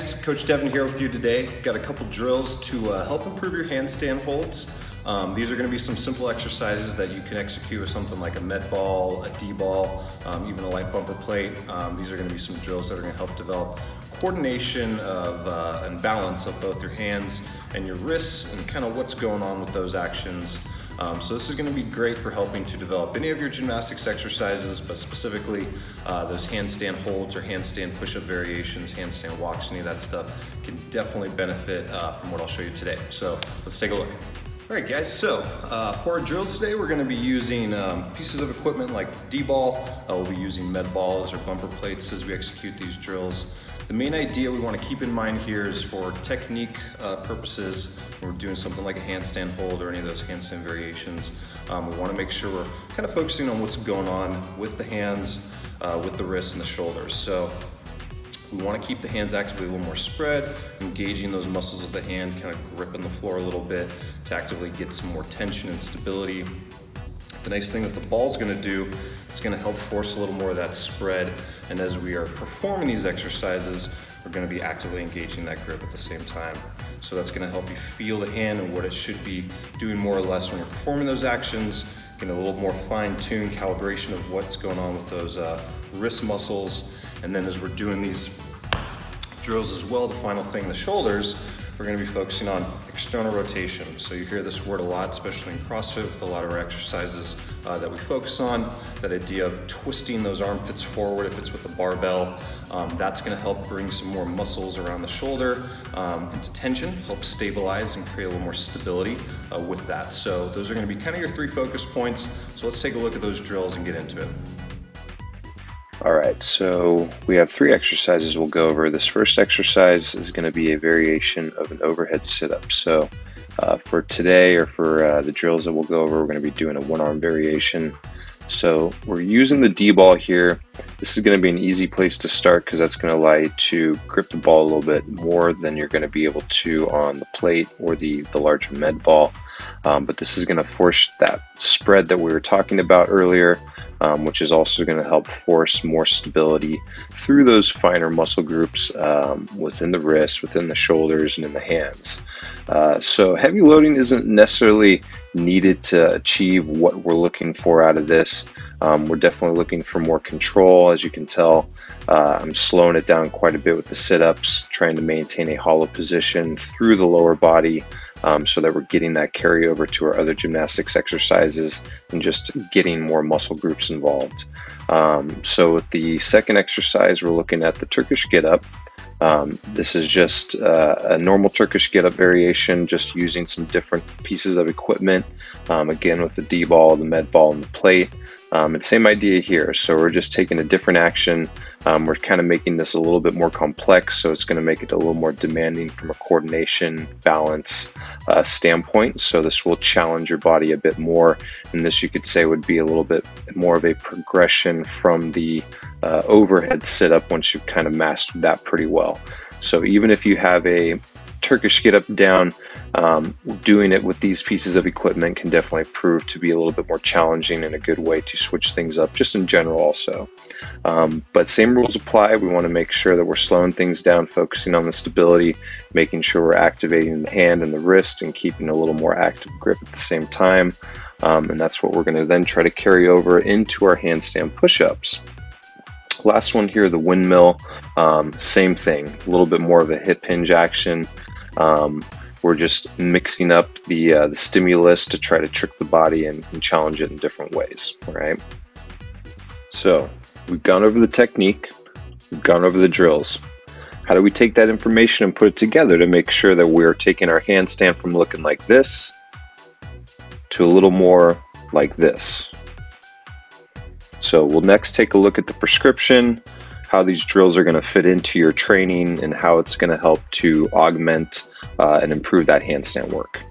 guys, Coach Devin here with you today. Got a couple drills to help improve your handstand holds. These are going to be some simple exercises that you can execute with something like a med ball, a D ball, even a light bumper plate. These are going to be some drills that are going to help develop coordination of and balance of both your hands and your wrists and kind of what's going on with those actions. So this is going to be great for helping to develop any of your gymnastics exercises, but specifically those handstand holds or handstand push-up variations, handstand walks, any of that stuff can definitely benefit from what I'll show you today. So let's take a look. All right guys, so for our drills today, we're going to be using pieces of equipment like D-ball. We'll be using med balls or bumper plates as we execute these drills. The main idea we want to keep in mind here is for technique purposes, when we're doing something like a handstand hold or any of those handstand variations, we want to make sure we're kind of focusing on what's going on with the hands, with the wrists and the shoulders. So we want to keep the hands actively a little more spread, engaging those muscles of the hand, kind of gripping the floor a little bit to actively get some more tension and stability. The nice thing that the ball's going to do, it's going to help force a little more of that spread, and as we are performing these exercises, we're going to be actively engaging that grip at the same time. So that's going to help you feel the hand and what it should be doing more or less when you're performing those actions, getting a little more fine-tuned calibration of what's going on with those wrist muscles. And then as we're doing these drills as well, the final thing, the shoulders, we're going to be focusing on external rotation. So you hear this word a lot, especially in CrossFit with a lot of our exercises that we focus on, that idea of twisting those armpits forward if it's with a barbell. That's going to help bring some more muscles around the shoulder into tension, help stabilize and create a little more stability with that. So those are going to be kind of your three focus points. So let's take a look at those drills and get into it. All right, so we have three exercises we'll go over. This first exercise is going to be a variation of an overhead sit-up. So for today, or for the drills that we'll go over, we're going to be doing a one-arm variation. So we're using the D-ball here. This is going to be an easy place to start because that's going to allow you to grip the ball a little bit more than you're going to be able to on the plate or the larger med ball. But this is going to force that spread that we were talking about earlier, which is also going to help force more stability through those finer muscle groups within the wrists, within the shoulders, and in the hands. So heavy loading isn't necessarily needed to achieve what we're looking for out of this. We're definitely looking for more control. As you can tell, I'm slowing it down quite a bit with the sit-ups, trying to maintain a hollow position through the lower body, so that we're getting that carryover to our other gymnastics exercises and just getting more muscle groups involved. So with the second exercise, we're looking at the Turkish Getup. This is just a normal Turkish Getup variation, just using some different pieces of equipment, again with the D-ball, the med ball, and the plate. And same idea here. So we're just taking a different action. We're kind of making this a little bit more complex, so it's going to make it a little more demanding from a coordination, balance standpoint. So this will challenge your body a bit more, and this you could say would be a little bit more of a progression from the overhead sit-up once you've kind of mastered that pretty well. So even if you have a Turkish Getup down, doing it with these pieces of equipment can definitely prove to be a little bit more challenging and a good way to switch things up just in general also. But same rules apply. We want to make sure that we're slowing things down, focusing on the stability, making sure we're activating the hand and the wrist and keeping a little more active grip at the same time. And that's what we're going to then try to carry over into our handstand push-ups. Last one here, the windmill, same thing, a little bit more of a hip hinge action. We're just mixing up the stimulus to try to trick the body and challenge it in different ways, all right? So we've gone over the technique, we've gone over the drills. How do we take that information and put it together to make sure that we're taking our handstand from looking like this to a little more like this? So we'll next take a look at the prescription, how these drills are going to fit into your training, and how it's going to help to augment and improve that handstand work.